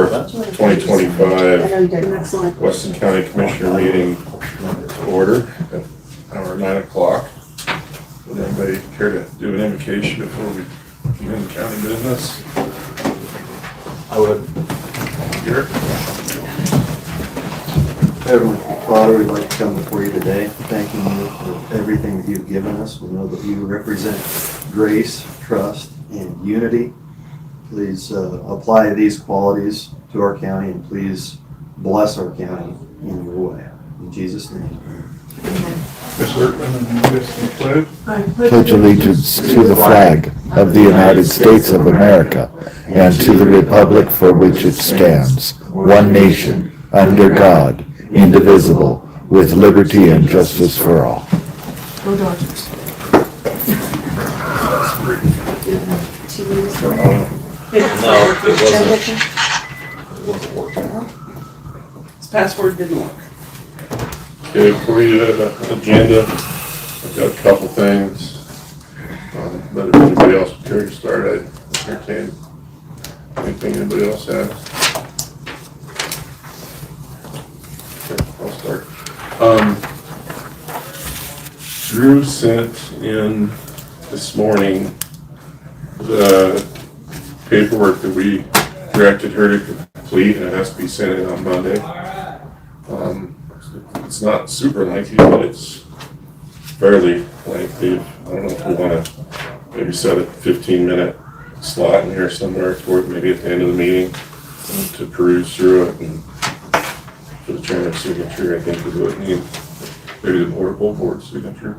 4th, 2025, Weston County Commissioner meeting to order at hour 9 o'clock. Would anybody care to do an invocation before we begin the county business? I would. Here. Heavenly Father, we'd like to come before you today, thanking you for everything that you've given us. We know that you represent grace, trust, and unity. Please apply these qualities to our county, and please bless our county in your way. In Jesus' name. Ms. Workman, and Ms. McLeod. Pledge allegiance to the flag of the United States of America and to the republic for which it stands, one nation, under God, indivisible, with liberty and justice for all. Go Dodgers. His password didn't work. Okay, before we do the agenda, I've got a couple things. But if anybody else would care to start, I'd entertain anything anybody else has. Okay, I'll start. Drew sent in this morning the paperwork that we directed her to complete, and it has to be sent in on Monday. It's not super lengthy, but it's fairly lengthy. I don't know if we want to maybe set a 15-minute slot in here somewhere toward maybe at the end of the meeting to peruse through it, and for the chairman's signature, I think is what we need. Maybe the whole board signature.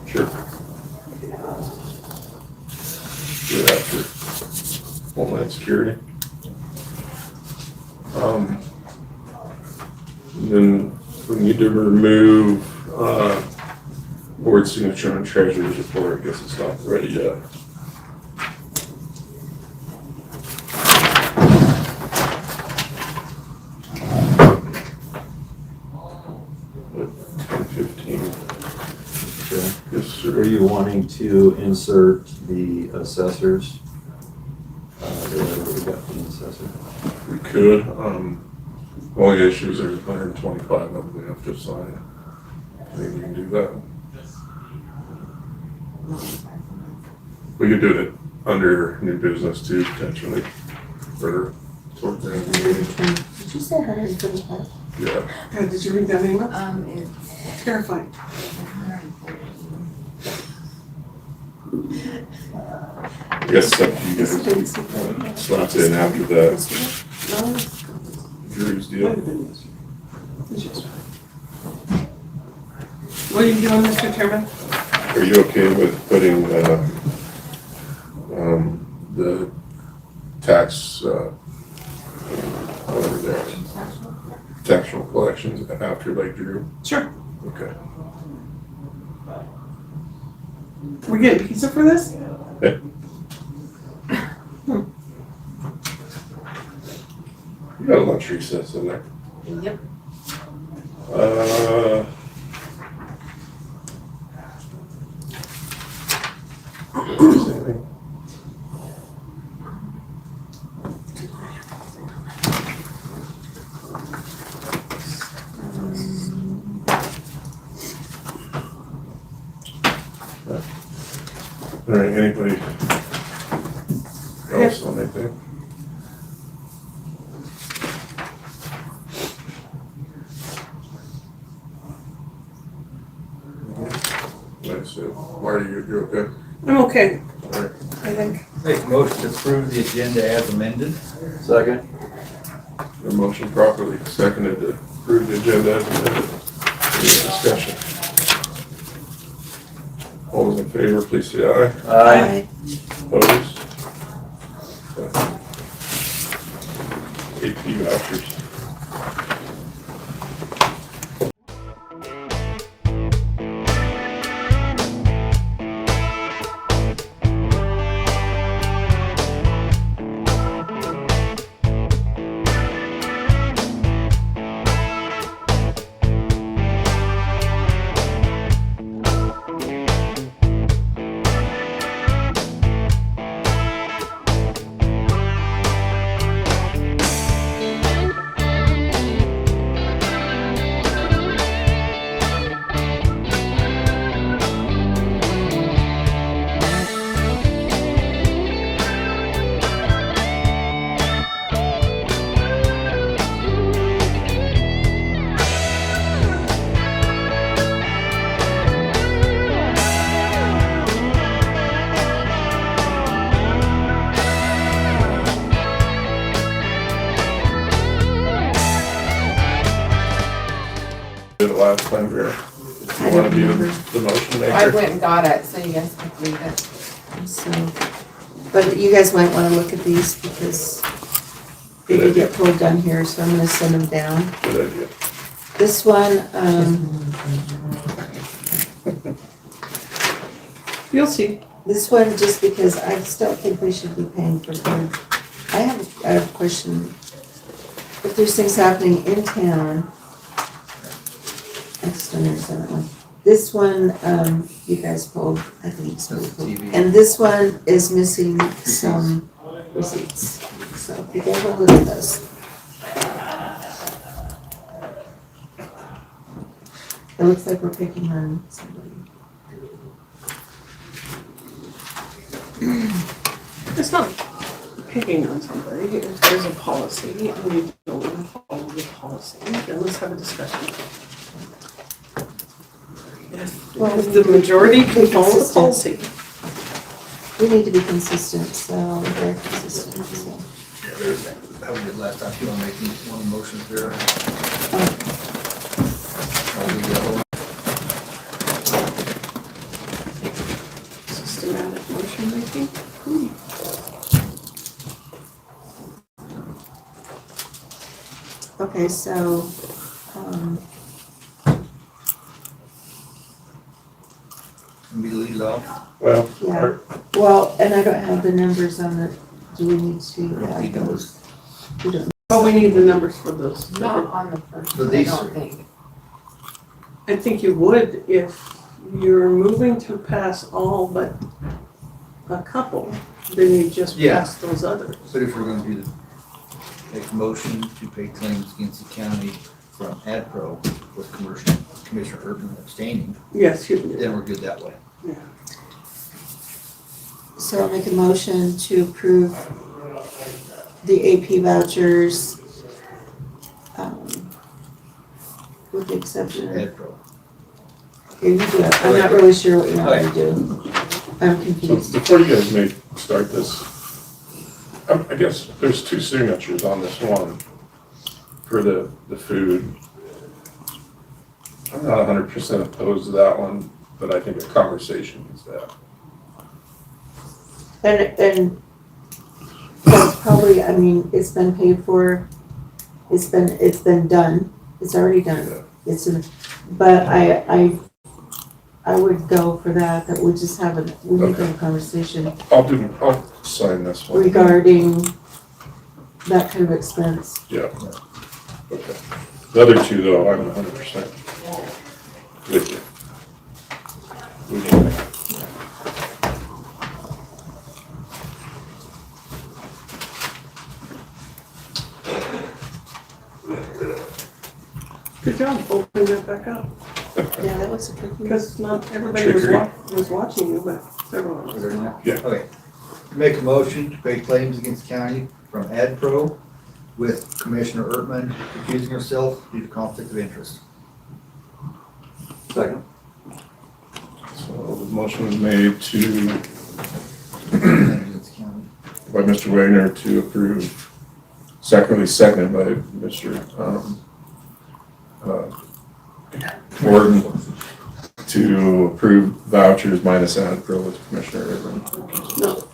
Sure. Do it after Homeland Security. Then we need to remove board signature on treasurer's report. I guess it's not ready yet. But 10:15. Okay. Yes, sir. Are you wanting to insert the assessors? The letter we got from the assessor? We could. Only issue is there's 125 of them we have to sign. I think we can do that. We could do it under new business too, potentially, for towards the end of the meeting. Did you say 125? Yeah. God, did you read that email? It's Terrifying. 140. I guess it's up to you guys. Slot in after that. Drew's deal. What are you doing, Mr. Chairman? Are you okay with putting the tax, whatever there, taxable collections after like Drew? Sure. Okay. We're getting pizza for this? Okay. You got a lunch recess in there. Yep. Anything? All right, anybody else on anything? Nice. Why are you're okay? I'm okay, All right. I think. Make a motion to approve the agenda as amended. Second. The motion properly seconded to approve the agenda as amended. Any discussion? All those in favor, please say aye. Aye. Opposed? AP vouchers. it last time, Vera? I You wanna don't be remember. the motion I maker? went and got it, so you guys can read it. So, but you guys might wanna look at these because they did get pulled down here, so I'm gonna send them down. Good idea. This one, You'll see. this one, just because I just don't think we should be paying for food. I have a question. If there's things happening in town, I just don't understand that one. This one, you guys pulled, I think so. That's the TV. And this one is missing some receipts. So if you guys will look at those. It looks like we're picking on somebody. It's not picking on somebody. If there's a policy and you don't want to follow the policy, then let's have a discussion. If the majority can follow the policy. We need to be consistent, so we're very consistent, so. Yeah, there's that. That was it last time. You wanna make one motion there? I'll do the other one. Systematic motion making. Okay, so, Me to lead it off? Well, yeah, well, and I don't have the numbers on the, do we need to I don't add think it those? was. We don't, Oh, we need the numbers for those. not on the first, So one, I these don't three. think. I think you would if you're moving to pass all but a couple, then you just Yeah. pass those others. But if we're gonna do the, make a motion to pay claims against the county from AdPro with Commissioner Urban abstaining, Yes, you do. then we're good that way. So I'll make a motion to approve the AP vouchers, with the exception of, AdPro. here, you do it, I'm not really sure what you want me to do. I'm so confused. before you guys may start this, I guess there's two signatures on this one for the food. I'm not 100% opposed to that one, but I think a conversation is that. And that's probably, I mean, it's been paid for, it's been done, it's already done. It's in, but I would go for that we just we need to have a conversation I'll sign this one. regarding that kind of expense. Yeah. Okay. The other two though, I'm 100% with you. We need that. Good job opening that back up. Yeah, that was a tricky one. Because not everybody was watching you, but several of Is us. there enough? Yeah. Okay. Make a motion to pay claims against the county from AdPro with Commissioner Ertman accusing herself due to conflict of interest. Second. So the motion was made to, Claims against the county. by Mr. Wagner to approve, seconded by Mr. Gordon to approve vouchers minus AdPro with Commissioner Urban. No,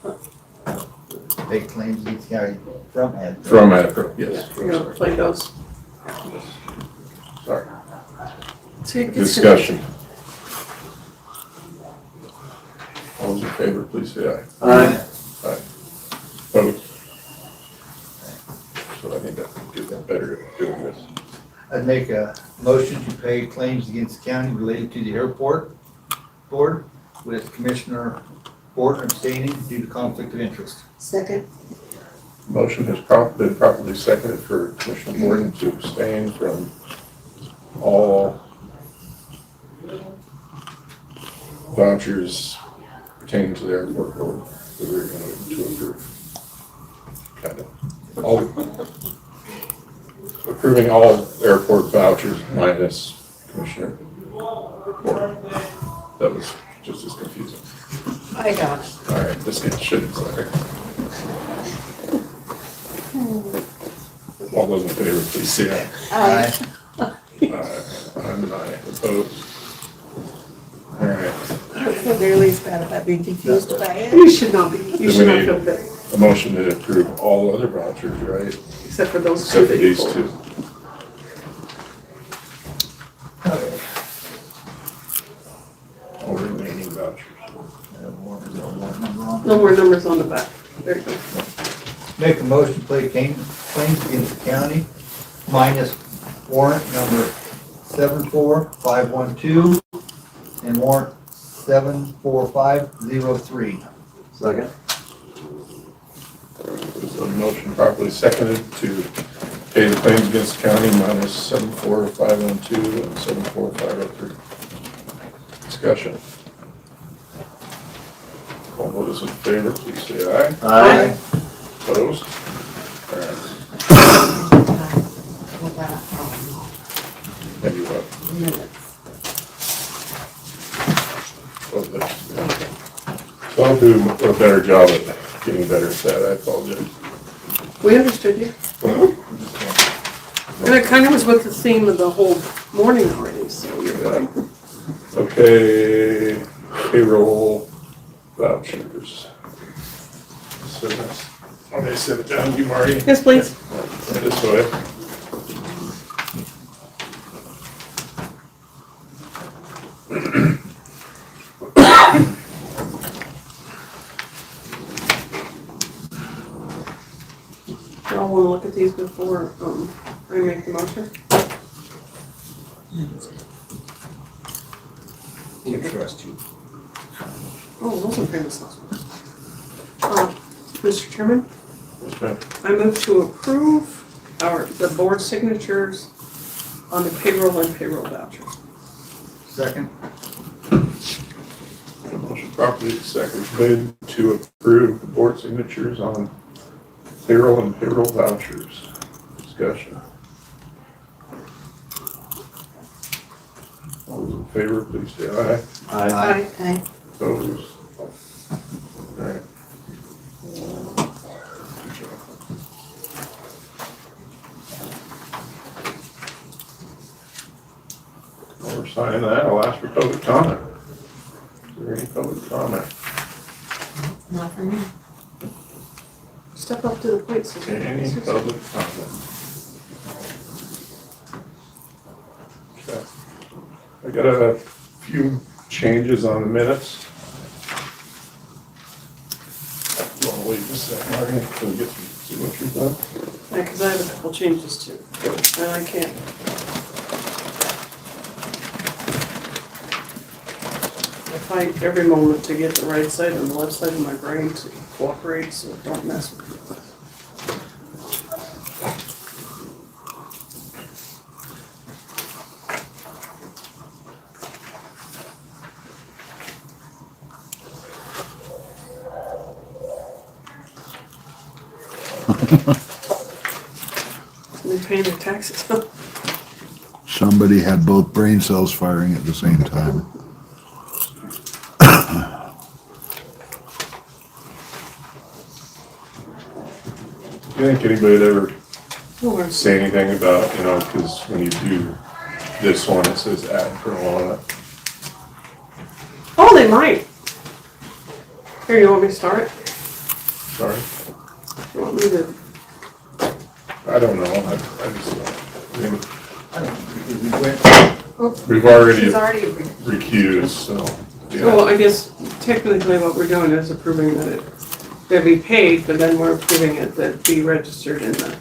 Pay claims against the county from AdPro. From AdPro, yeah, yes. we're gonna play those. Sorry. See, it gets Discussion. All those in favor, please say aye. Aye. Opposed? So I think that gives them better at doing this. I'd make a motion to pay claims against the county related to the airport board with Commissioner Gordon abstaining due to conflict of interest. Second, Motion has been properly seconded for Commissioner Gordon to abstain from all vouchers pertaining to the airport board that we're going to approve. Kind of. All, approving all airport vouchers minus Commissioner Gordon. That was just as confusing. I got it. All right, this gets shit, sorry. All those in favor, please say aye. Aye. I'm none, aye, opposed. All right, I don't feel nearly as bad about being confused by it. You should not be, you should not feel bad, a motion to approve all other vouchers, right? except for those two Except for that you these pulled. two. All remaining vouchers. No more numbers on the back. There you go. Make a motion to pay claims against the county minus warrant number 74512 and warrant 74503. Second. So motion properly seconded to pay the claims against the county minus 74512 and 74503. Discussion. All those in favor, please say aye. Aye. Opposed? All right. Thank you, Bob. So I'll do a better job at getting better at that, I apologize. We understood you. And it kind of was with the theme of the whole morning already, so you're good. Okay, payroll vouchers. So that's, I'm gonna sit it down, you Marty. Yes, please. This way. Y'all want to look at these before I make the motion? We trust you. Oh, those are famous last ones. Mr. Chairman, Yes, ma'am. I move to approve the board signatures on the payroll and payroll vouchers. Second. Motion properly seconded to approve the board signatures on payroll and payroll vouchers. Discussion. All those in favor, please say aye. Aye. Aye. Opposed? All right. While we're signing that, I'll ask for public comment. Is there any public comment? Not for me. Step up to the plate, Susan. Any public comment? Okay. I got a few changes on the minutes. You wanna wait just a second, Marty, until we get some signatures done? Yeah, because I have a couple changes too, and I can't. I fight every moment to get the right side and the left side of my brain to cooperate, so don't mess with me. They're paying their taxes. Somebody had both brain cells firing at the same time. Do you think anybody would ever Lord. say anything about, you know, because when you do this one, it says ad pro on it. Oh, they might. Here, you want me to start? Sorry, You want me to? I don't know, I just, I mean, I don't know, because we went, we've already She's already. recused, so. yeah. Well, I guess technically what we're doing is approving that it be paid, but then we're approving it that be registered in the,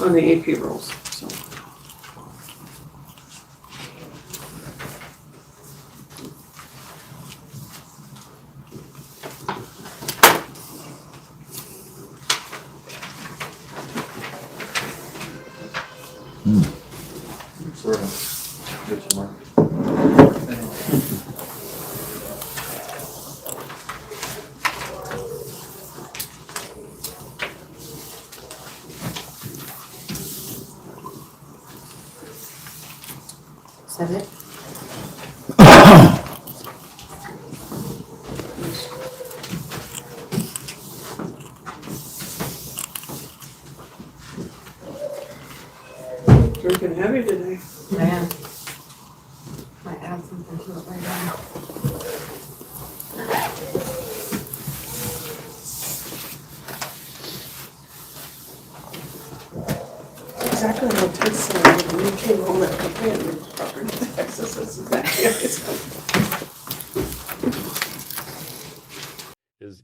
on the AP rolls, so. Sort of. Get you, Mark. Is that it? Drinking heavy today. Man. exactly how Ted said when we came home that company and moved property to Texas. That's exactly how it sounded.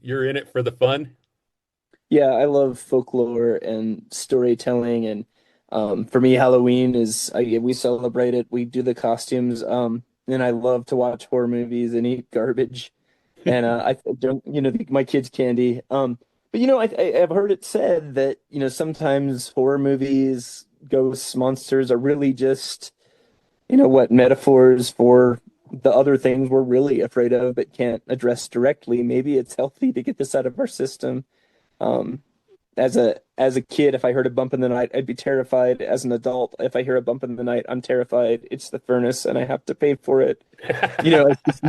You're in it for the fun? Yeah, I love folklore and storytelling, and for me, Halloween is we celebrate it. We do the costumes, and I love to watch horror movies and eat garbage, and I don't, my kids' candy. But I've heard it said that sometimes horror movies, ghosts, monsters are really just metaphors for the other things we're really afraid of but can't address directly. Maybe it's healthy to get this out of our system. As a kid, if I heard a bump in the night, I'd be terrified. As an adult, if I hear a bump in the night, I'm terrified. It's the furnace and I have to pay for it. It's just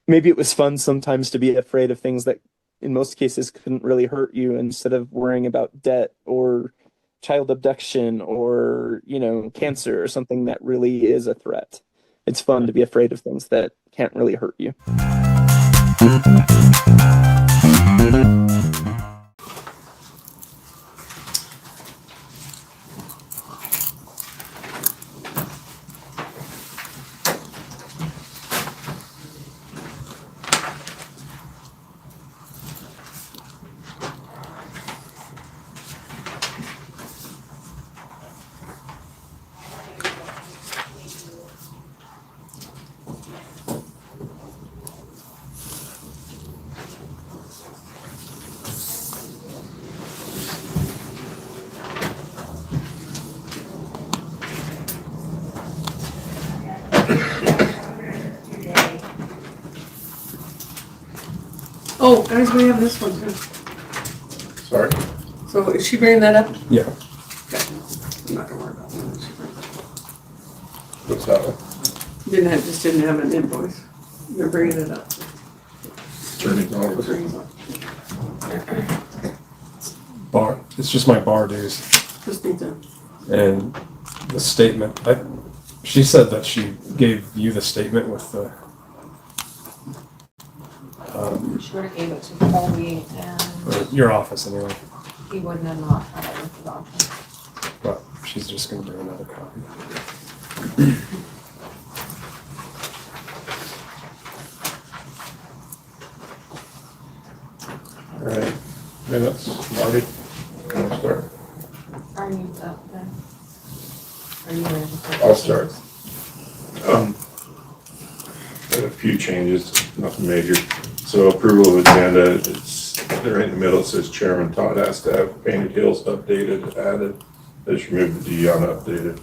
maybe it was fun sometimes to be afraid of things that in most cases couldn't really hurt you, instead of worrying about debt or child abduction or, cancer or something that really is a threat. It's fun to be afraid of things that can't really hurt you. Oh, guys, we have this one too. Sorry? So is she bringing that up? Yeah. Okay. I'm not gonna worry about that. What's that one? Just didn't have an invoice. You're bringing it up. Attorney's office. Bringing it up. Bar. It's just my bar dues. Just need to. And the statement. She said that she gave you the statement with the. She would have gave it to Colby and Your office anyway. he wouldn't have not had it with the doctor. But she's just gonna bring another copy. All right, minutes, Marty, can I start? Are you up then? Are you ready? I'll start. Had a few changes, nothing major. So approval of agenda, it's right in the middle, it says Chairman Todd has to have Painted Hills updated, added. They just removed the D on updated,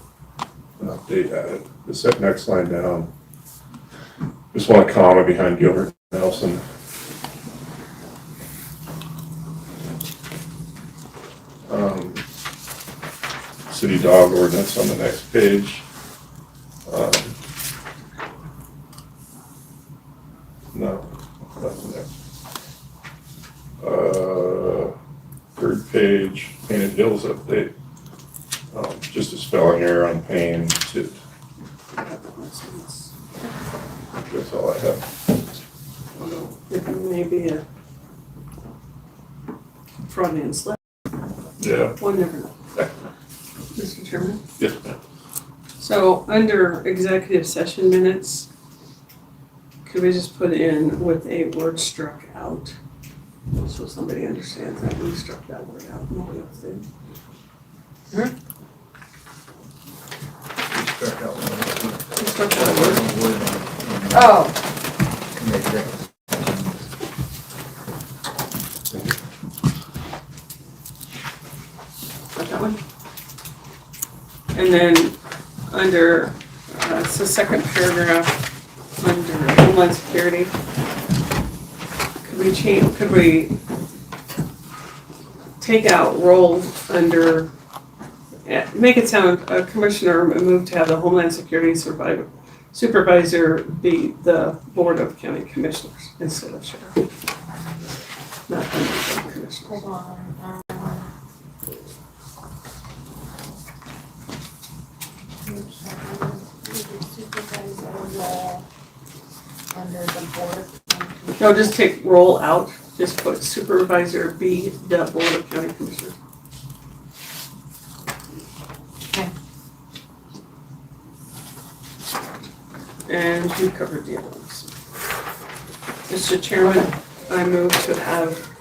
an update added. The next line down, just want a comma behind Gilbert Nelson. City dog ordinance on the next page. No, nothing there. Third page, Painted Hills update. Just a spelling error on Payne. That's all I have. It may be a Freudian slip. Yeah. One never know. Mr. Chairman? Yes, ma'am. So under executive session minutes, could we just put in with a word struck out? So somebody understands that we struck that word out, nobody else did. Start out with We struck that word. Oh, Got that one? And then under, it's the second paragraph, under Homeland Security. Could we take out role under, make it sound, a commissioner moved to have the Homeland Security supervisor be the Board of County Commissioners instead of sheriff. Not under the commissioners. hold on. Supervisor role under the board. No, just take role out, just put supervisor be the Board of County Commissioners. And you covered the other ones. Mr. Chairman, I move to have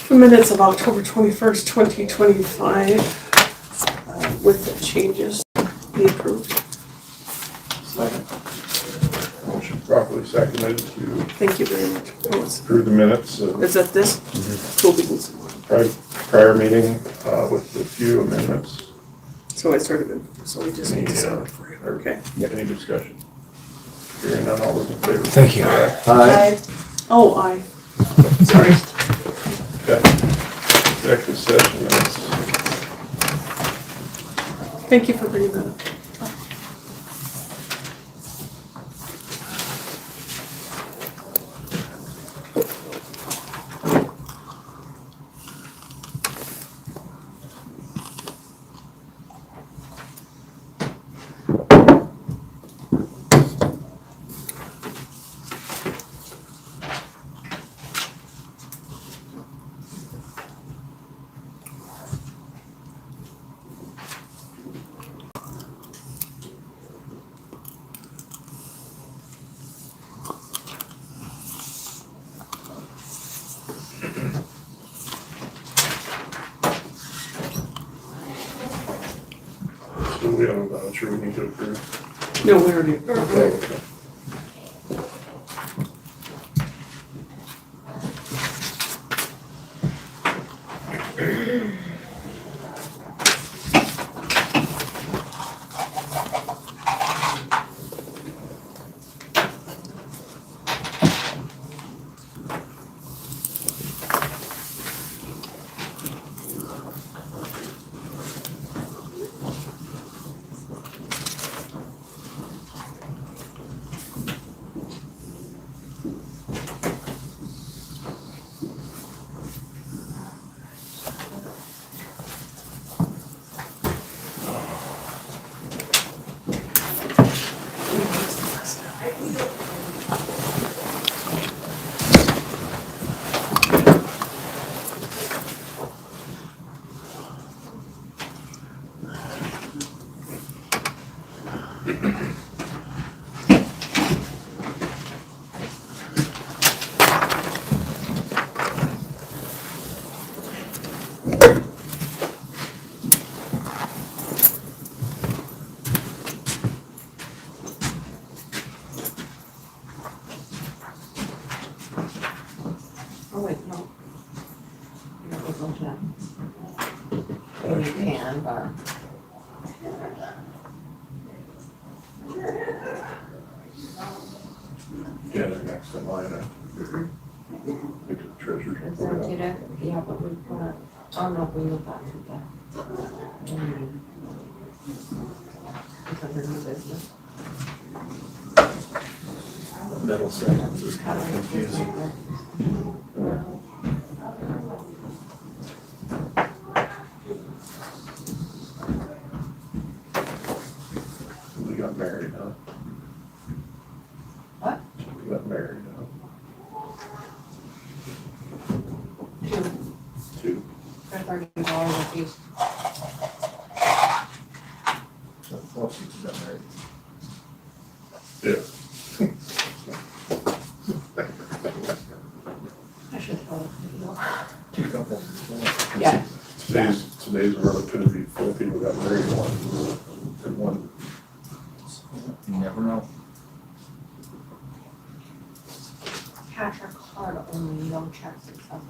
the minutes of October 21st, 2025, with the changes be approved. Second. Motion properly seconded to Thank you very much. approve the minutes of Is that this? Cool beans. prior meeting with a few amendments. So I started it, so we just need to start it for you. Okay. Any discussion? Hearing none, all those in favor? Thank you. Aye. Oh, aye. Sorry. Okay. Executive session minutes. Thank you for bringing that up. So we have a voucher we need to approve. No, we already. Okay. Oh, wait, no. You don't go to. You can, but. Yeah, they're next in line. Into the treasurer's Is that report. it? Yeah, but we put, oh no, we look back to that. Because of new business. Middle sentence is kind of confusing. We got married, huh? What? We got married, huh? Two. For $30 a piece. Well, she just got married. Yeah. I should have. Two couples. Yeah. Today's world could be four people got married in one. You never know. Cash or card only, no checks and stuff.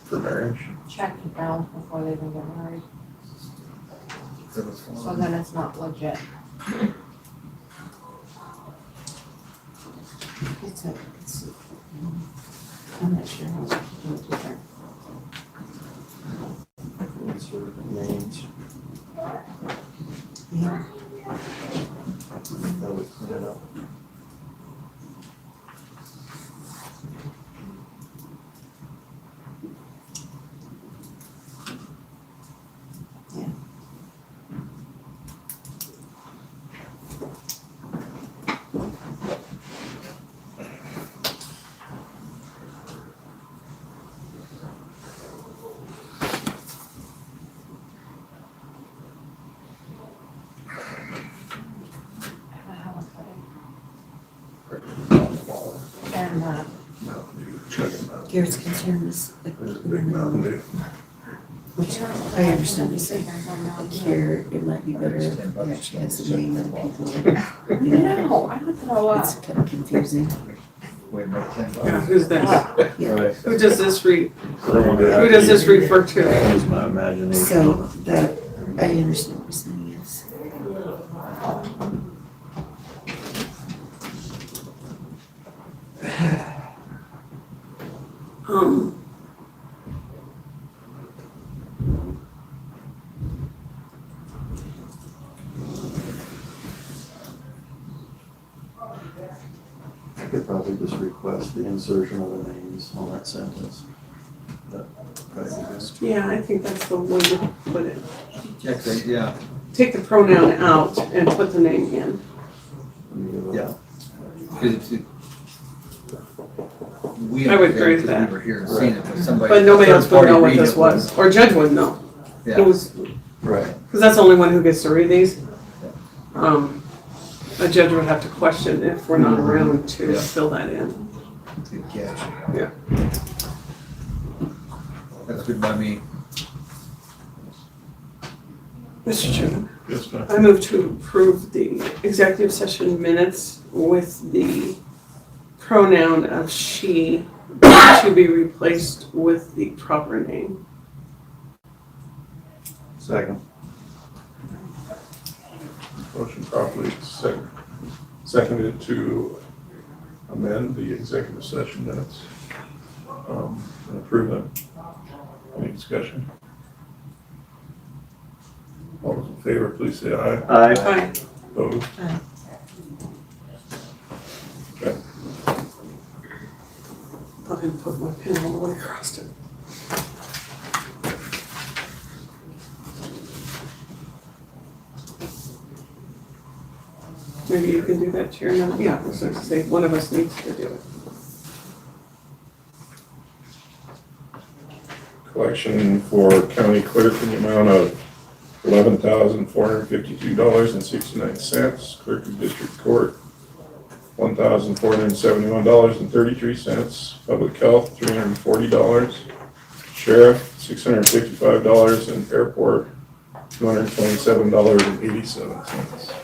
For marriage. Check and balance before they even get married. So then it's not legit. It's, I'm not sure how to do it different. Insert names. Yeah. That would clean it up. Garrett's concern is like, Mountain Dew. which I understand is like here, it might be better if it actually has the name of the people. You know, No, I would throw it's up. kind of confusing. Wait a minute, Yeah, who's that? Yeah. Who does this who Who does this refer to? Use my imagination. So that, I understand what you're saying, yes. Um, I could probably just request the insertion of the names on that sentence. That probably be best. yeah, I think that's the way to put it. okay, yeah, Take the pronoun out and put the name in. Yeah. because it's, we I would agree with because that. we were here and seen it, but somebody. But nobody else would third-party know what read this it was, or Judge wouldn't know. It Yeah, was, Right. because that's the only one who gets to read these. A judge would have to question if we're not around to fill that in. good catch. Yeah. That's good by me. Mr. Chairman, Yes, ma'am. I move to approve the executive session minutes with the pronoun of she to be replaced with the proper name. Second. Motion properly seconded to amend the executive session minutes and approve them. Any discussion? All those in favor, please say aye. Aye. Aye. Opposed? Aye. Okay. I'm gonna put my pen all the way across it. Maybe you can do that, Chair. No, yeah, I was going to say, one of us needs to do it. Collection for county clerk in the amount of $11,452.69. Clerk of district court, $1,471.33. Public health, $340. Sheriff, $655, and airport, $227.87.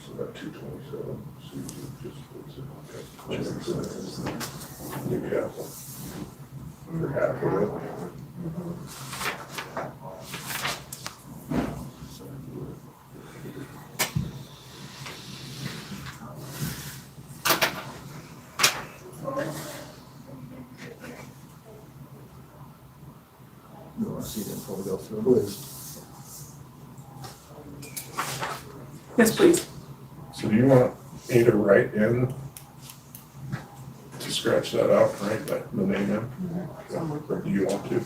So about 227. Susan just puts it. Newcastle. For half of it. You want to see them before we go through? Please. Yes, please. So do you want me to write in, to scratch that out, right, like the name in? Or do you want to?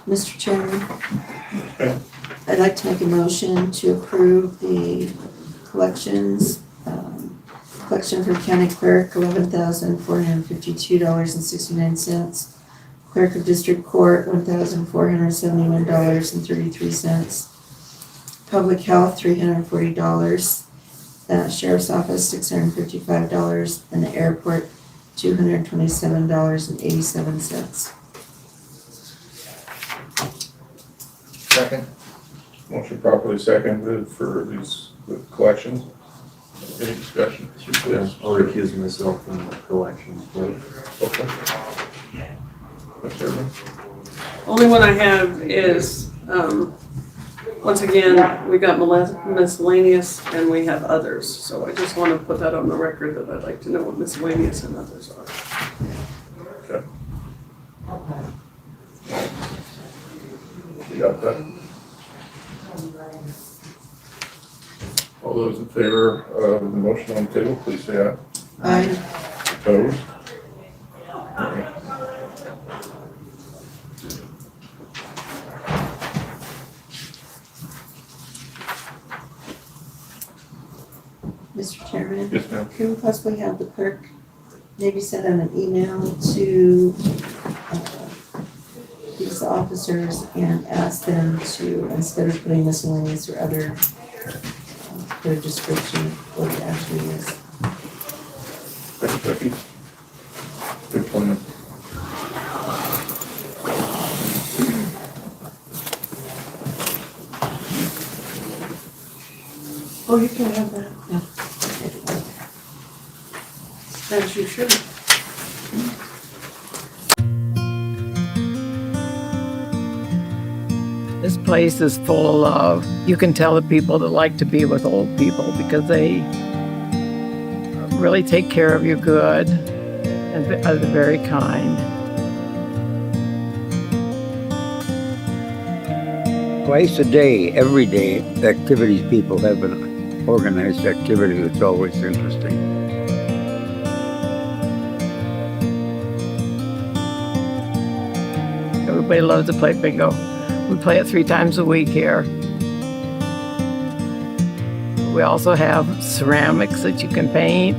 Mr. Chairman, Okay. I I'd like to make a motion to approve the collections, collection for county clerk, $11,452.69. Clerk of district court, $1,471.33. Public health, $340. Sheriff's office, $655, and the airport, $227.87. Second. Motion properly seconded for these the collections. Any discussion? Yes. I'll recuse myself from the collection. Okay. That's everything. Only one I have is, once again, we got miscellaneous and we have others. So I just want to put that on the record that I'd like to know what miscellaneous and others are. Okay. You got that? All those in favor of the motion on the table, please say aye. Aye. Opposed? Mr. Chairman, Yes, ma'am. can we possibly have the clerk maybe send out an email to these officers and ask them to, instead of putting miscellaneous or other, put a description of what it actually is. Thanks, Becky. Good plan. Oh, you can have that. No. As you should. This place is full of love. You can tell the people that like to be with old people because they really take care of you good and are very kind. Twice a day, every day, the activities people have an organized activity that's always interesting. Everybody loves to play bingo. We play it 3 times a week here. We also have ceramics that you can paint.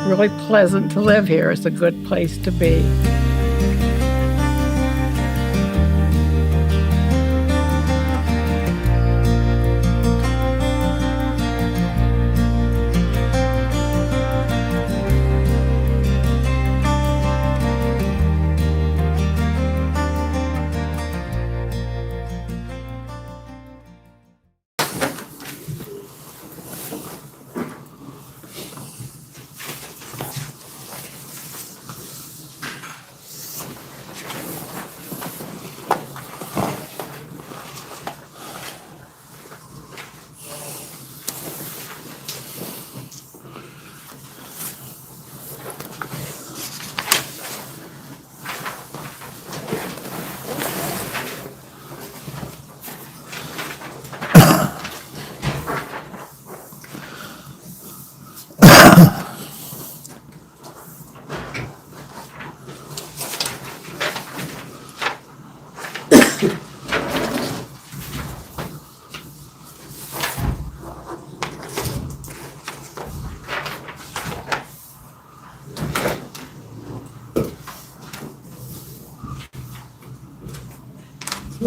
Really pleasant to live here. It's a good place to be.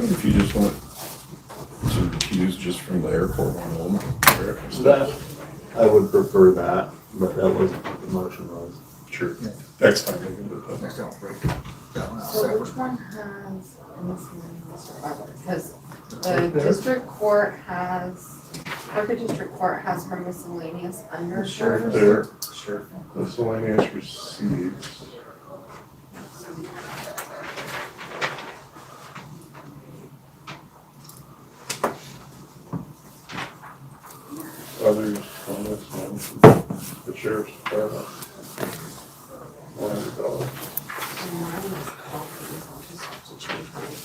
If you just want to recuse just from the airport one home. That, I would prefer that, but that was what the motion was. Sure. Next time we can do that. Next time, break. So which one has a miscellaneous or other? Because the district court has, Clerk of District Court has her miscellaneous under hers. There, sure. Miscellaneous receipts. Others on this one, the sheriff's department. $100. And mine is copies, I'll just have to change mine.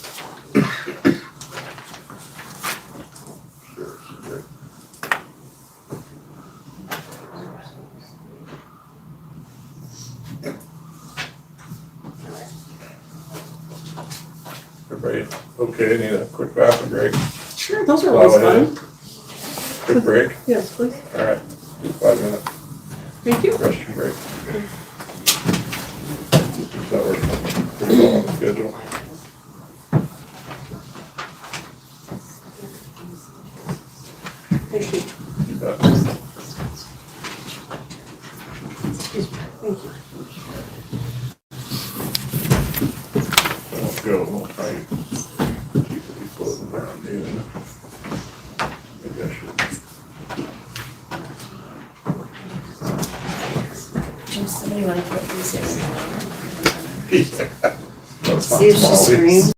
Sheriff's, okay. Alright, everybody okay? Need a quick bathroom break? Sure, those are always fun. Quick break? Yes, please. All right, do 5 minute Thank you. restroom break. That works. Pretty well on the schedule. Thank you. You bet. Thank you. Don't go, we'll try and keep the people around me then. Maybe I should. Does somebody want to put these in? That's See if she small. screams.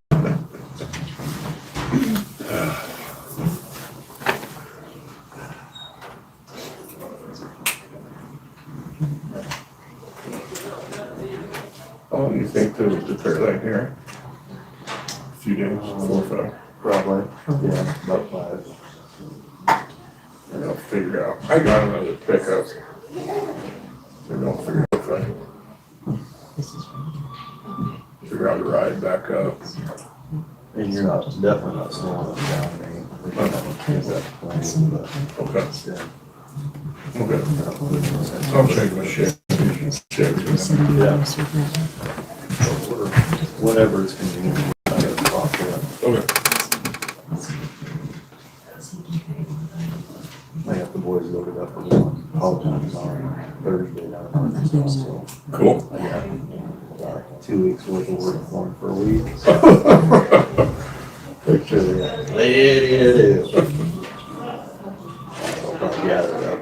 How long do you think to declare that here? A few days, 4 or 5. Probably, yeah, about 5. And I'll figure out. I got another pickup. They're gonna figure out if I figure out a ride back up. And you're not, definitely not slowing them down, Okay. yeah. Okay. I'll check my shit. Check. Yeah. Whenever it's convenient. Okay. I got the boys loaded up with one call times on Thursday down in Arkansas, so Cool. I got 2 weeks worth of work for them for a week. Picture that. It is. I'll probably gather it up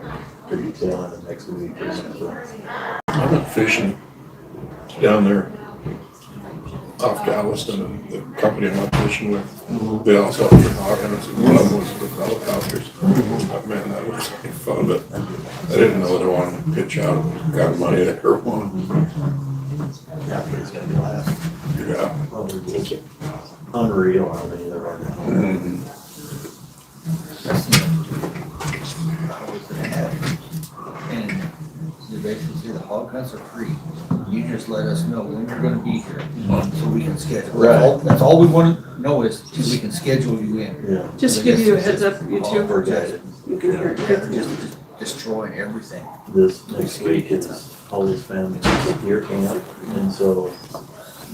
pretty tail end of next week or something. I went fishing down there off Galveston, and the company I'm not fishing with, they also have Hawkins, and one of them was with helicopters. But man, that was like fun, but I didn't know whether I wanted to pitch out, got money there or one. Yeah, but it's gonna be last. Yeah. Unreal how many there are now. Mhm. And the basically the hog hunts are free. You just let us know when you're gonna be here, so we can schedule. That's all we wanna know is so we can schedule you in. Yeah. Just to give you a heads up, you two, Forget it. you can hear Yeah, it. just destroying everything. This next week is all these families at deer camp, and so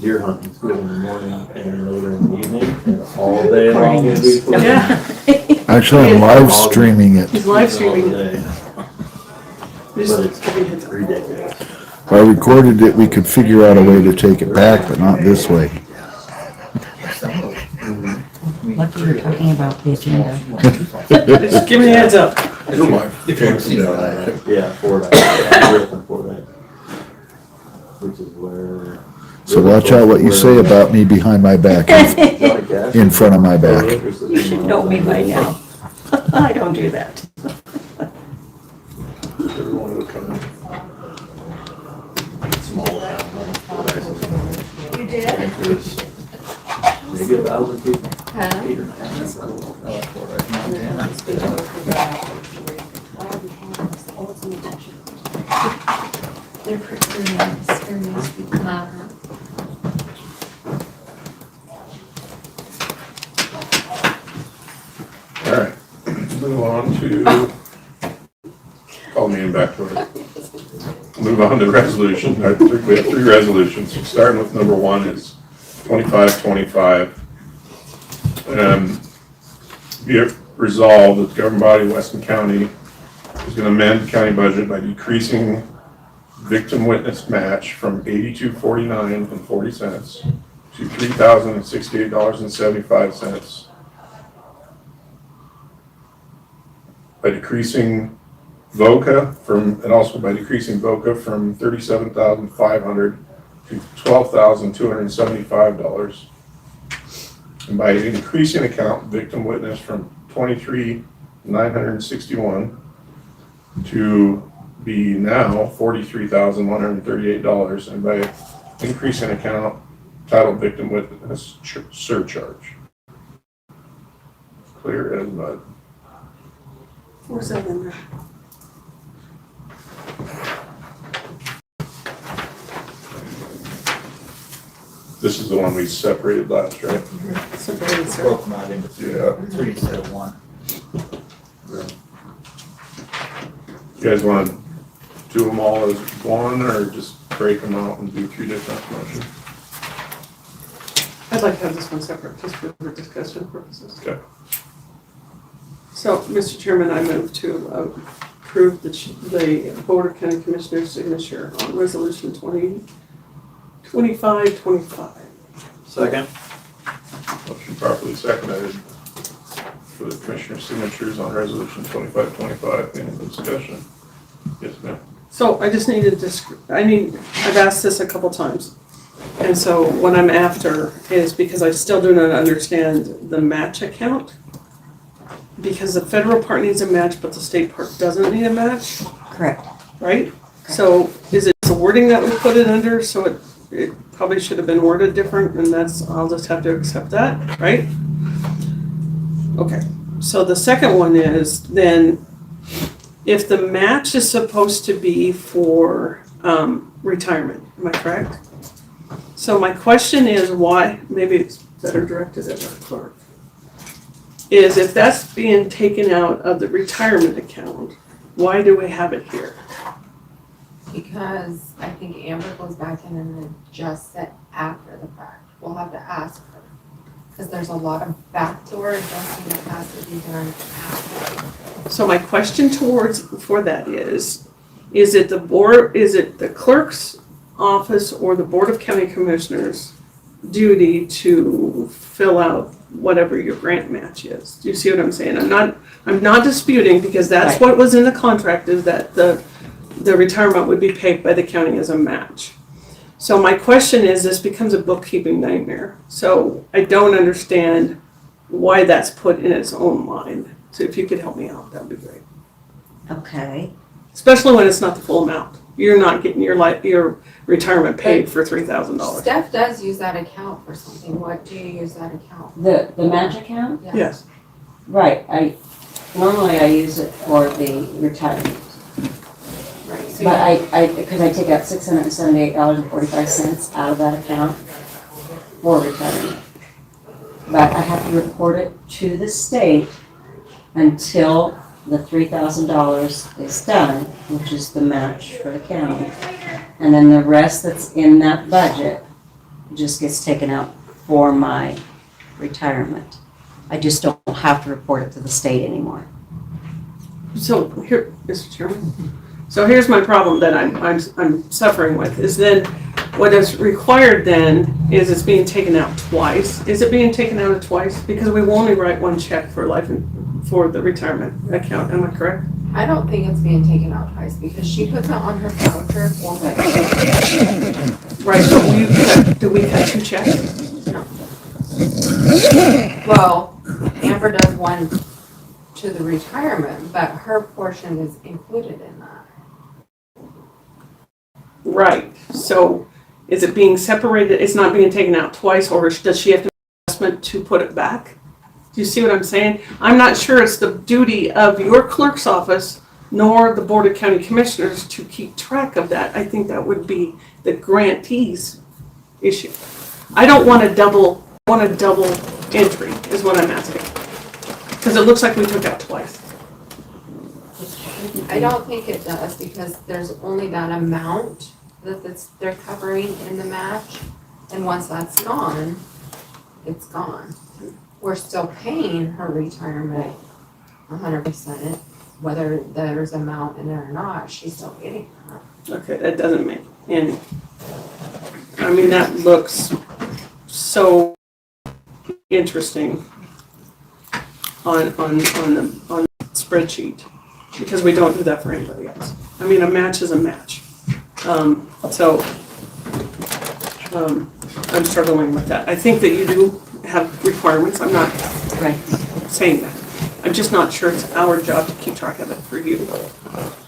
deer hunting's good in the morning and later in the evening, and all day long it'll be fun. Yeah. Actually, I'm live streaming it. He's live streaming. All day. Just But it's giving you a heads up. ridiculous. If I recorded it, we could figure out a way to take it back, but not this way. What you were talking about the agenda. Just give me a heads up. You're my fancy down there. Yeah, Fortnite. I grew up in Fortnite. Which is where. So watch out what you say about me behind my back, in front of my back. You should know me by now. I don't do that. Everyone will come in. Small town. You did? I think there's maybe 1,000 people. Huh? 8 or 9. They're pretty nice, very nice people. All right, move on to, call me in back to it. Move on to resolution. We have 3 resolutions. Starting with number 1 is 2525. Be it resolved that the governing body of Weston County is going to amend the county budget by decreasing victim witness match from $82.49.40 to $3,068.75. By decreasing VOCA and also by decreasing VOCA from $37,500 to $12,275. And by increasing account victim witness from $23,961 to be now $43,138, and by increasing account title victim witness surcharge. Clear as mud. 4-7. This is the one we separated last, right? Separated, sir. Broke them out into Yeah. three instead of one. You guys want to do them all as one, or just break them out and do 3 different motions? I'd like to have this one separate, just for discussion purposes. Okay. So, Mr. Chairman, I move to approve the Board of County Commissioners' signature on Resolution 2525. Second. Motion properly seconded for the commissioner's signatures on resolution 2525. Any discussion? Yes, ma'am. So I just needed I've asked this a couple times. And so what I'm after is, because I still do not understand the match account. Because the federal part needs a match, but the state part doesn't need a match, Correct. right? So is it the wording that we put it under? So it probably should have been worded different, and I'll just have to accept that, right? Okay, so the second one is then, if the match is supposed to be for retirement, am I correct? So my question is why, maybe it's better directed at our clerk, is if that's being taken out of the retirement account, why do we have it here? Because I think Amber goes back in and adjusts it after the fact. We'll have to ask her. Because there's a lot of backdoor adjusting that has to be done after. So my question for that is it the clerk's office or the Board of County Commissioners' duty to fill out whatever your grant match is? Do you see what I'm saying? I'm not disputing, because that's Right. what was in the contract, is that the retirement would be paid by the county as a match. So my question is, this becomes a bookkeeping nightmare. So I don't understand why that's put in its own line. So if you could help me out, that'd be great. Okay. Especially when it's not the full amount. You're not getting your retirement paid for $3,000. Steph does use that account for something. What do you use that account? The match account? Yeah. Yes. Right, normally I use it for the retirement. Right. So But because I take out $678.45 out of that account for retirement. But I have to report it to the state until the $3,000 is done, which is the match for the county. And then the rest that's in that budget just gets taken out for my retirement. I just don't have to report it to the state anymore. So here, Mr. Chairman, so here's my problem that I'm suffering with, is then what is required then is it's being taken out twice. Is it being taken out twice? Because we will only write one check for for the retirement account, am I correct? I don't think it's being taken out twice because she puts it on her voucher for the. Right, so do we cut 2 checks? No. Well, Amber does one to the retirement, but her portion is included in that. Right, so is it being separated, it's not being taken out twice, or does she have to investment to put it back? Do you see what I'm saying? I'm not sure it's the duty of your clerk's office nor the Board of County Commissioners to keep track of that. I think that would be the grantee's issue. I don't want a double entry is what I'm asking. Because it looks like we took out twice. I don't think it does because there's only that amount that they're covering in the match. And once that's gone, it's gone. We're still paying her retirement 100%. Whether there's amount in there or not, she's still getting that. Okay, that doesn't make any, I mean, that looks so interesting on the spreadsheet, because we don't do that for anybody else. I mean, a match is a match. I'm struggling with that. I think that you do have requirements. I'm not saying that. I'm just not sure it's our job to keep track of it for you.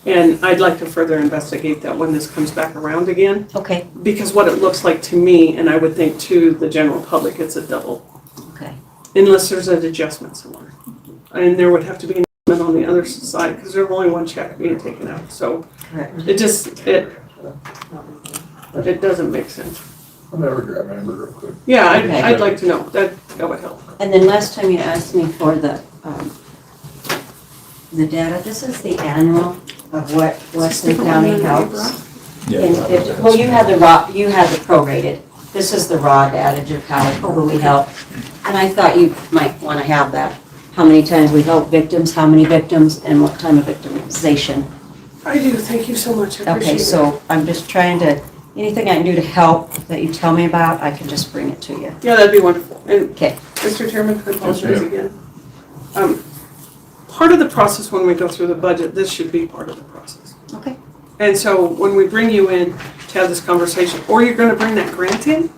And I'd like to further investigate that when this comes back around again. Okay. Because what it looks like to me, and I would think to the general public, it's a double. Okay. Unless there's an adjustment somewhere. And there would have to be an adjustment on the other side, because there's only one check being taken out. So Correct. it doesn't make sense. I'll never grab my number real quick. Yeah, Okay. I'd like to know, that would help. And then last time you asked me for the data, this is the annual of what Weston County helps. Well, you had the prorated. This is the raw data of who we help. And I thought you might want to have that. How many times we help victims, how many victims, and what time of victimization. I do, thank you so much, I appreciate Okay, it. so I'm just trying to, anything I can do to help that you tell me about, I can just bring it to you. Yeah, that'd be wonderful. And Okay. Mr. Chairman, I apologize ma'am. again. Part of the process when we go through the budget, this should be part of the process. Okay. And so when we bring you in to have this conversation, or you're gonna bring that grant in,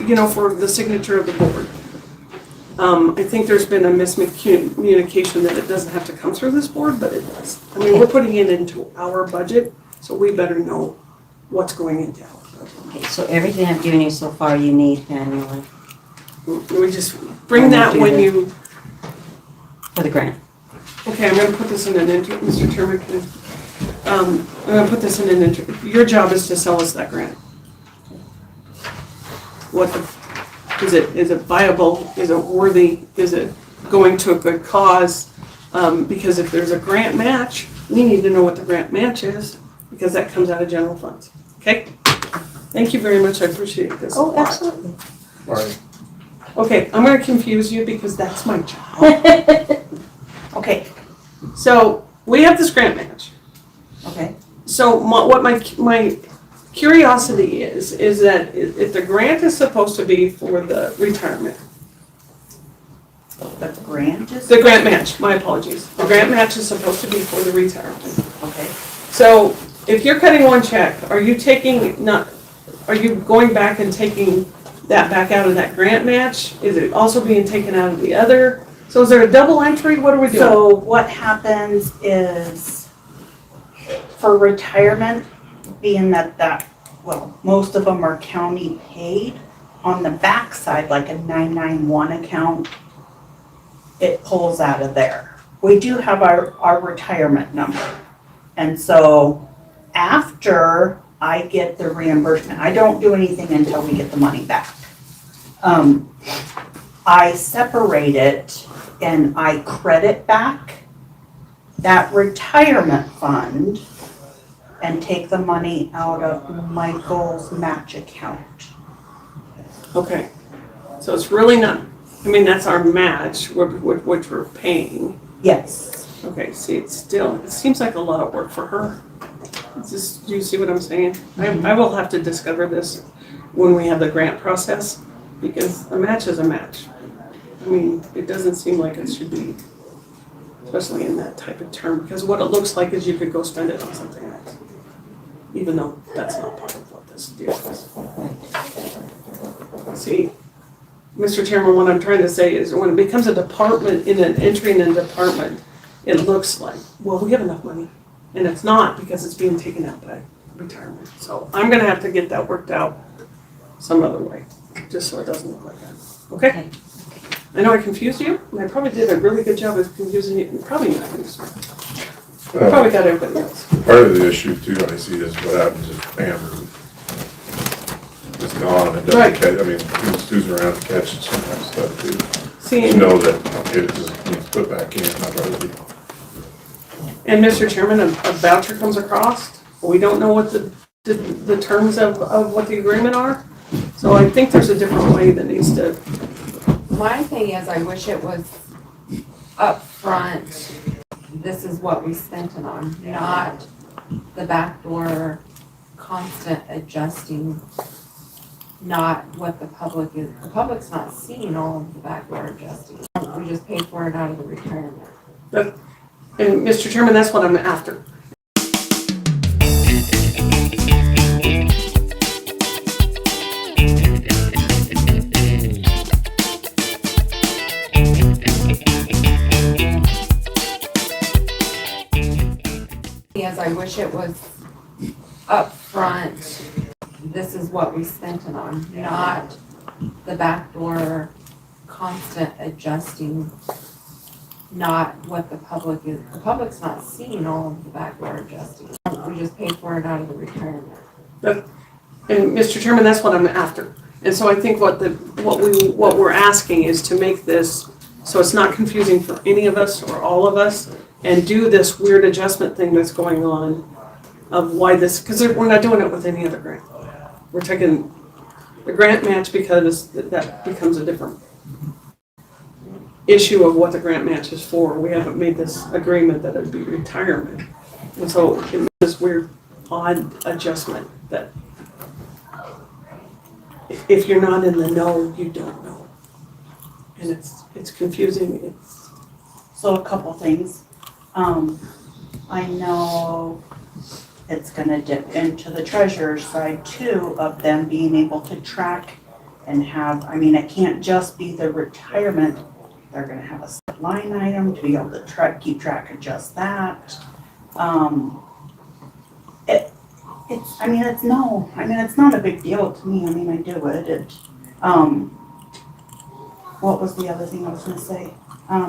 you know, for the signature of the board. I think there's been a miscommunication that it doesn't have to come through this board, but it does. I mean, we're putting it into our budget, so we better know what's going into our budget. Okay, so everything I've given you so far, you need annually We just bring that when you, for the grant. okay, I'm gonna put this in an Mr. Chairman, can I, I'm gonna put this in an your job is to sell us that grant. Is it viable? Is it worthy? Is it going to a good cause? Because if there's a grant match, we need to know what the grant match is, because that comes out of general funds. Okay? Thank you very much, I appreciate this. Oh, absolutely. Right. Okay, I'm gonna confuse you because that's my job. Okay, so we have this grant match. Okay. So what my curiosity is that if the grant is supposed to be for the retirement. The grant is? The grant match, my apologies. The grant match is supposed to be for the retirement. Okay. So if you're cutting one check, are you going back and taking that back out of that grant match? Is it also being taken out of the other? So is there a double entry? What are we doing? So what happens is, for retirement, being that, well, most of them are county paid, on the backside, like a 991 account, it pulls out of there. We do have our retirement number. And so after I get the reimbursement, I don't do anything until we get the money back. I separate it and I credit back that retirement fund and take the money out of Michael's match account. Okay, so it's really not, I mean, that's our match, which we're paying. Yes. Okay, see, it seems like a lot of work for her. Do you see what I'm saying? I will have to discover this when we have the grant process, because a match is a match. I mean, it doesn't seem like it should be, especially in that type of term, because what it looks like is you could go spend it on something else, even though that's not part of what this deal is. See, Mr. Chairman, what I'm trying to say is when it becomes a department in an entry in a department, it looks like, well, we have enough money. And it's not, because it's being taken out by retirement. So I'm gonna have to get that worked out some other way, just so it doesn't look like that. Okay? I know I confused you, and I probably did a really good job of confusing you, probably not. Probably got everybody else. Part of the issue too, I see, is what happens if Amber is gone and doesn't catch, I mean, who's around to catch some of that stuff too? See, You know that it just needs put back in, I'd rather be. and Mr. Chairman, a voucher comes across, we don't know what the terms of what the agreement are. So I think there's a different way that needs to. My thing is, I wish it was upfront, this is what we spent it on, not the backdoor constant adjusting, not what the public's not seeing all of the backdoor adjusting. We just paid for it out of the retirement. And Mr. Chairman, that's what I'm after. Yes, I wish it was upfront, this is what we spent it on, not the backdoor constant adjusting, not what the public's not seeing all of the backdoor adjusting. We just paid for it out of the retirement. And Mr. Chairman, that's what I'm after. And so I think what we're asking is to make this, so it's not confusing for any of us or all of us, and do this weird adjustment thing that's going on of why this, because we're not doing it with any other grant. We're taking the grant match because that becomes a different issue of what the grant match is for. We haven't made this agreement that it'd be retirement. And so it made this weird, odd adjustment that if you're not in the know, you don't know. And it's confusing. So a couple things. I know it's gonna dip into the treasurer's side too, of them being able to track and have, I mean, it can't just be the retirement. They're gonna have a set line item to be able to keep track of just that. It's not a big deal to me. I mean, I do it. What was the other thing I was gonna say? I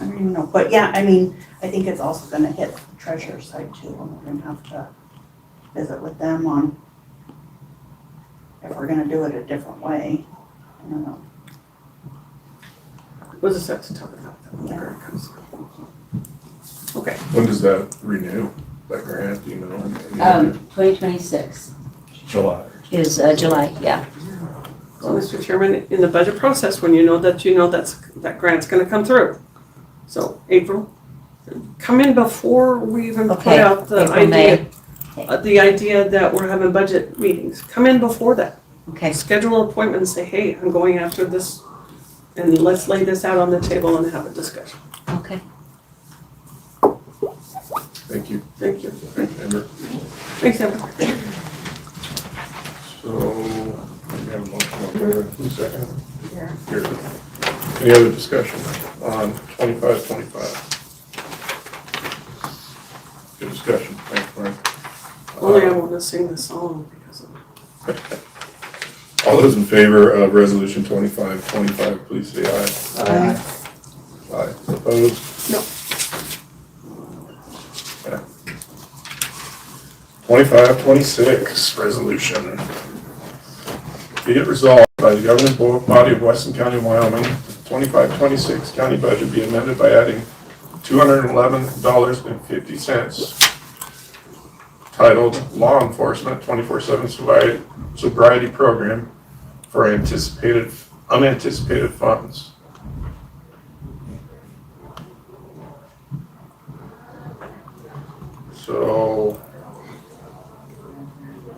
don't even know, but yeah, I mean, I think it's also gonna hit the treasurer's side too, and we're gonna have to visit with them on if we're gonna do it a different way. I don't know. We'll just have to talk about that when it comes. Okay. When does that renew, that grant, do you know? 2026 July. is July, yeah. So, Mr. Chairman, in the budget process, when you know that grant's gonna come through. So, April, come in before we even put Okay, out the April, May. idea that we're having budget meetings. Come in before that. Okay, Schedule an appointment and say, hey, I'm going after this, and let's lay this out on the table and have a discussion. okay. Thank you. Thank you. Amber. Thanks, Amber. So, we have a motion on there, who's second? Here. Here. Any other discussion on 2525? Good discussion, thanks, Brian. Only I want to sing the song because of. All those in favor of resolution 2525, please say aye. Aye. Aye. Opposed? No. 2526, resolution. Be it resolved by the governing body of Weston County, Wyoming, 2526 county budget be amended by adding $211.50 titled Law Enforcement 24/7 Sobriety Program for unanticipated funds. So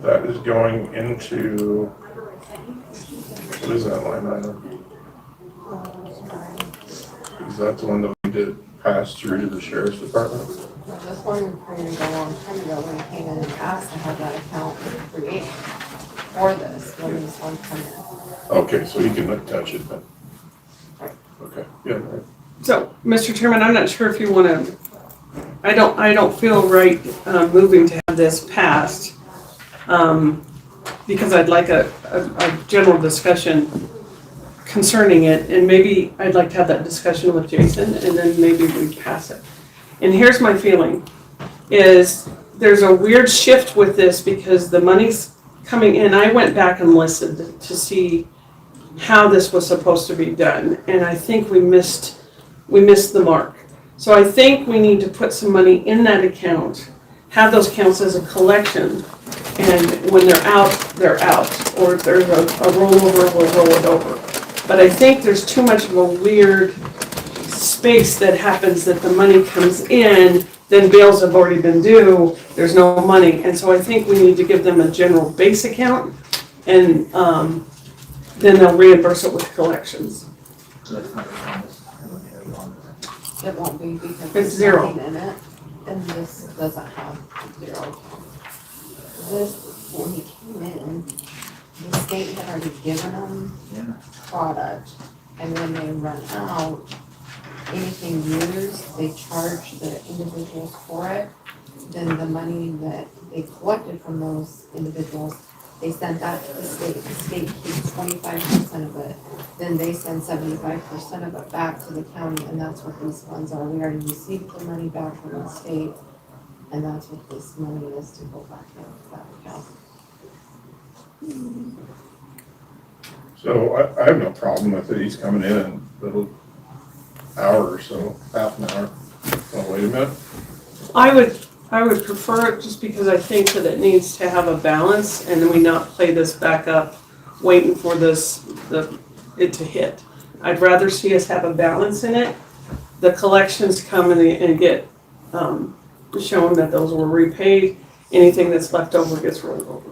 that is going into, what is that line item? Is that the one that we did pass through to the sheriff's department? This one created a long time ago when he came in and asked to have that account created for this, when these ones come in. Okay, so you can touch it then. Okay, yeah. Right. So, Mr. Chairman, I'm not sure if you want to, I don't feel right moving to have this passed, because I'd like a general discussion concerning it, and maybe I'd like to have that discussion with Jason, and then maybe we pass it. And here's my feeling, is there's a weird shift with this because the money's coming in. I went back and listened to see how this was supposed to be done, and I think we missed the mark. So I think we need to put some money in that account, have those counts as a collection, and when they're out, or if there's a rollover, we'll roll it over. But I think there's too much of a weird space that happens that the money comes in, then bills have already been due, there's no money. And so I think we need to give them a general base account, and then they'll reimburse it with collections. It won't be because It's there's zero. nothing in it, and this doesn't have zero. This, when he came in, the state had already given them product, and when they run out, anything used, they charge the individuals for it. Then the money that they collected from those individuals, they sent that to the state. The state keeps 25% of it. Then they send 75% of it back to the county, and that's what these funds are. We already received the money back from the state, And that's what this money is to go back into that account. So I have no problem with it. He's coming in a little hour or so, half an hour. Oh, wait a minute. I would prefer it just because I think that it needs to have a balance and then we not play this back up waiting for it to hit. I'd rather see us have a balance in it. The collections come and get shown that those were repaid. Anything that's left over gets rolled over.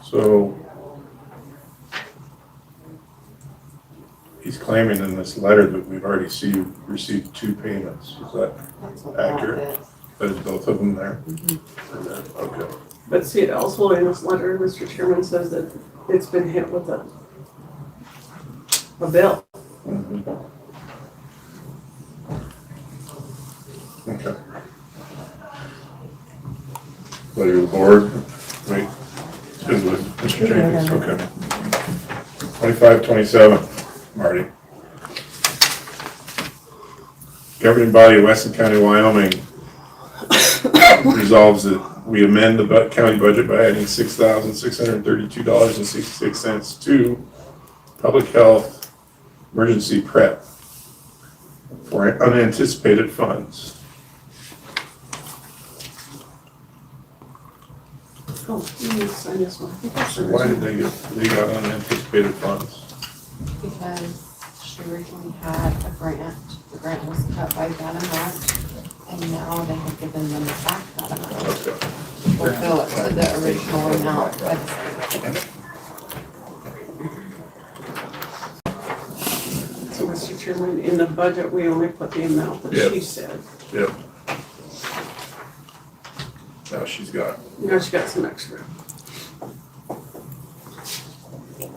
So he's claiming in this letter that we've already received 2 payments. Is that That's what accurate? that is. There's both of them there? Mhm. Okay. But see, it also in this letter, Mr. Chairman says that it's been hit with a bill. Mhm. Okay. Pleasure of the board. Wait. Good with Mr. Jenkins, okay. 2527, Marty. Governing body of Weston County, Wyoming resolves that we amend the county budget by adding $6,632.66 to public health emergency prep for unanticipated funds. Oh, you need to sign this one. I think that's So why did they got unanticipated funds? Because she originally had a grant, the grant was cut by that amount, and now they have given them back that amount. Okay. Fulfill it to the original amount, but So, Mr. Chairman, in the budget, we only put the amount that Yep. she said. Yep. Now she's got. Now she got some extra. Can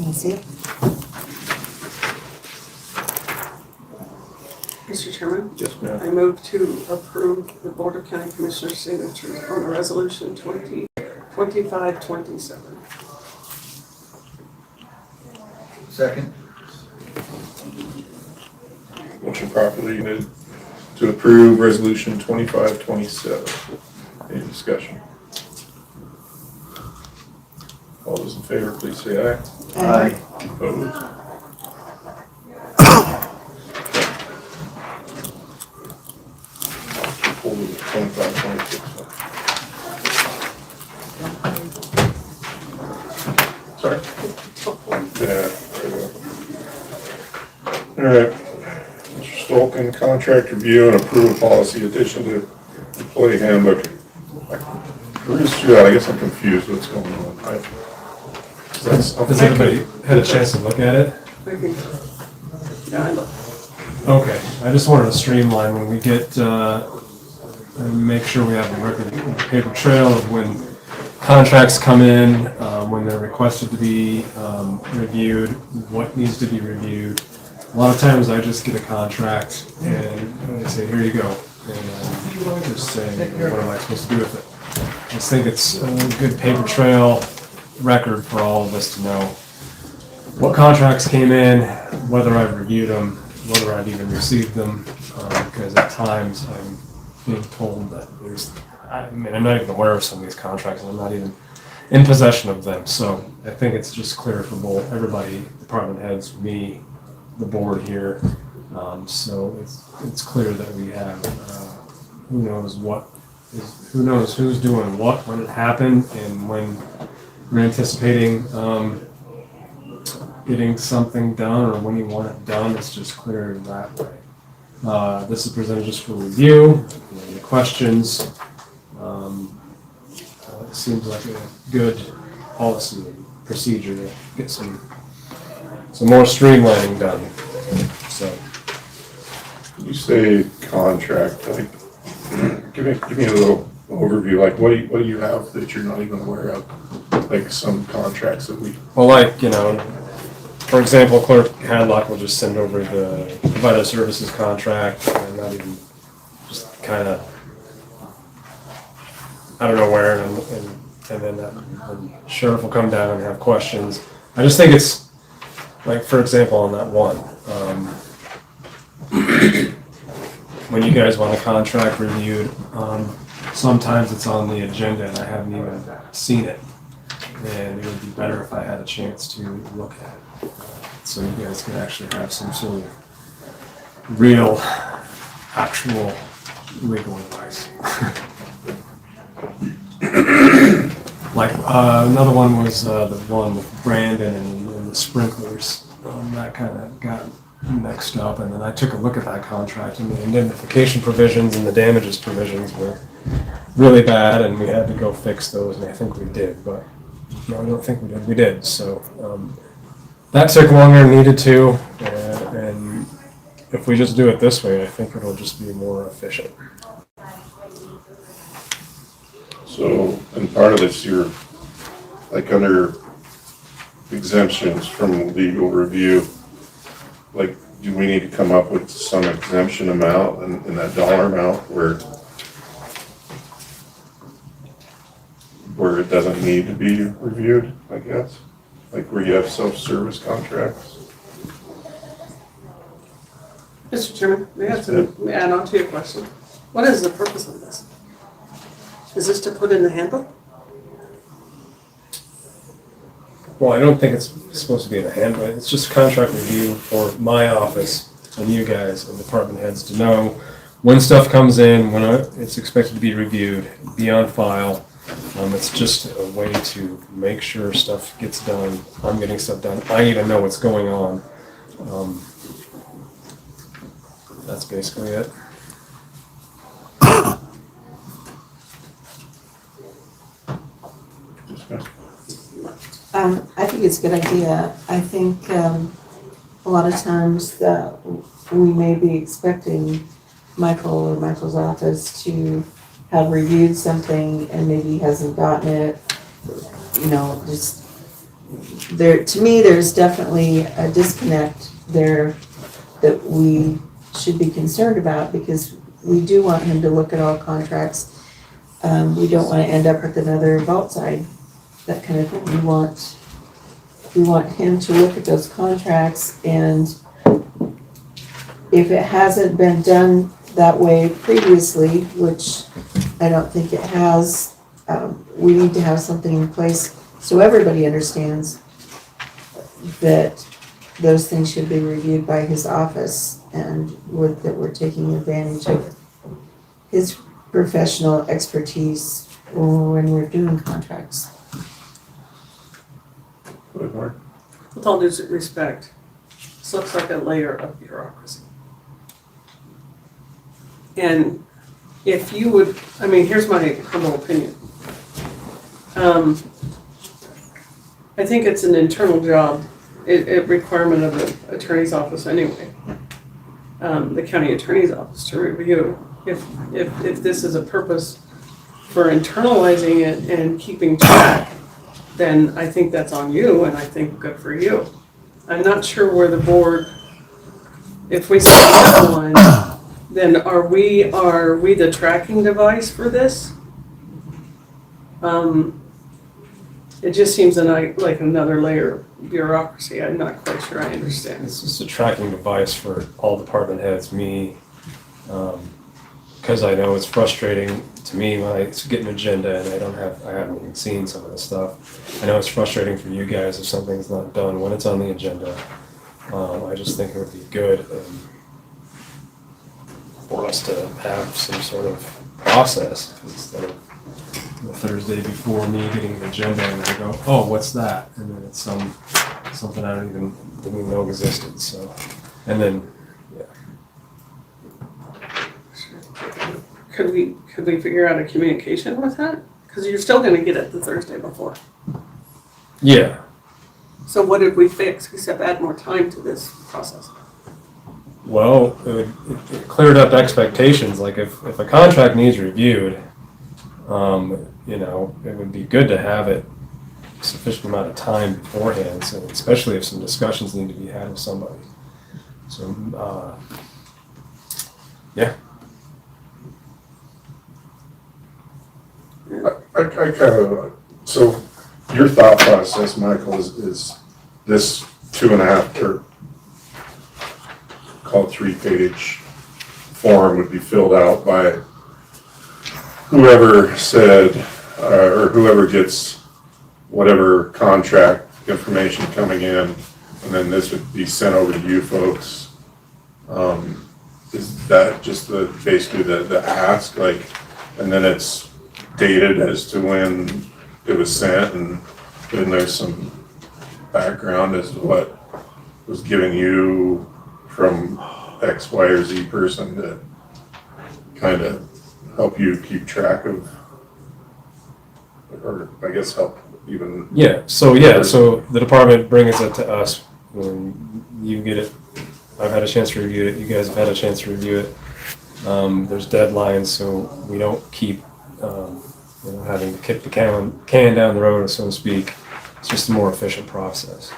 you see it? Mr. Chairman, Yes, ma'am. I move to approve the Board of County Commissioners' signatures on the resolution 2025-27. Second. Motion properly made to approve resolution 2527. Any discussion? All those in favor, please say aye. Aye. Opposed? Hold it at 2526. Sorry? Yeah. All right. Mr. Stolken, contract review and approval policy addition to employee handbook. We're just through that. I guess I'm confused what's going on. Has everybody had a chance to look at it? I think, yeah, I look. Okay, I just wanted to streamline when we get, and make sure we have a record paper trail of when contracts come in, when they're requested to be reviewed, what needs to be reviewed. A lot of times I just get a contract and I say, here you go. And just say, what am I supposed to do with it? I just think it's a good paper trail record for all of us to know what contracts came in, whether I've reviewed them, whether I've even received them, because at times I'm being told that I'm not even aware of some of these contracts, and I'm not even in possession of them. So I think it's just clear for both everybody, department heads, me, the board here. So it's clear that we have who knows who's doing what when it happened and when we're anticipating getting something done or when you want it done. It's just clear that way. This is presented just for review. Any questions? It seems like a good policy and procedure to get some more streamlining done. So, You say contract, like, give me a little overview, like what do you have that you're not even aware of? Like some contracts that we, well, like, for example, Clerk Hadlock will just send over the provider services contract and not even just kind of, I don't know where, and then the sheriff will come down and have questions. I just think it's, like, for example, on that one, when you guys want a contract reviewed, sometimes it's on the agenda and I haven't even seen it. And it would be better if I had a chance to look at it, so you guys can actually have some sort of real, actual legal advice. Like, another one was the one with Brandon and the sprinklers. That kind of got mixed up, and then I took a look at that contract, and the indemnification provisions and the damages provisions were really bad, and we had to go fix those, and I think we did, but no, I don't think we did. We did, so that took longer than needed to, and if we just do it this way, I think it'll just be more efficient. So, and part of this, you're like under exemptions from legal review, like, do we need to come up with some exemption amount and that dollar amount where it doesn't need to be reviewed, I guess? Like where you have self-service contracts? Mr. Chairman, may I add on to your question? What is the purpose of this? Is this to put in the handbook? Well, I don't think it's supposed to be in the handbook. It's just contract review for my office and you guys and department heads to know when stuff comes in, when it's expected to be reviewed, be on file. It's just a way to make sure stuff gets done. I'm getting stuff done. I need to know what's going on. That's basically it. I think it's a good idea. I think a lot of times that we may be expecting Michael or Michael's office to have reviewed something and maybe hasn't gotten it. You know, just there. To me, there's definitely a disconnect there that we should be concerned about, because we do want him to look at all contracts. We don't want to end up with another vault side, that kind of thing. We want him to look at those contracts, and if it hasn't been done that way previously, which I don't think it has, we need to have something in place so everybody understands that those things should be reviewed by his office, and that we're taking advantage of his professional expertise when we're doing contracts. With all due respect, this looks like a layer of bureaucracy. And if you would, I mean, here's my humble opinion. I think it's an internal job, a requirement of the attorney's office anyway, the county attorney's office to review. If this is a purpose for internalizing it and keeping track, then I think that's on you, and I think good for you. I'm not sure where the board, if we set one, then are we the tracking device for this? It just seems like another layer of bureaucracy. I'm not quite sure I understand. It's just a tracking device for all department heads, me, because I know it's frustrating to me when I get an agenda and I haven't even seen some of this stuff. I know it's frustrating for you guys if something's not done when it's on the agenda. I just think it would be good for us to have some sort of process instead of the Thursday before me getting an agenda and I go, oh, what's that? And then it's something I didn't even know existed. So, and then, yeah. Could we figure out a communication with that? Because you're still gonna get it the Thursday before. Yeah. So what did we fix except add more time to this process? Well, it cleared up expectations. Like if a contract needs reviewed, you know, it would be good to have it a sufficient amount of time beforehand, so especially if some discussions need to be had with somebody. So, yeah. I kind of, so your thought process, Michael, is this 2.5 or called 3-page form would be filled out by whoever said, or whoever gets whatever contract information coming in, and then this would be sent over to you folks. Is that just basically the ask, like, and then it's dated as to when it was sent, and then there's some background as to what was given you from X, Y, or Z person to kind of help you keep track of, or I guess help even. So the department brings it to us when you get it. I've had a chance to review it. You guys have had a chance to review it. There's deadlines, so we don't keep having to kick the can down the road, so to speak. It's just a more efficient process.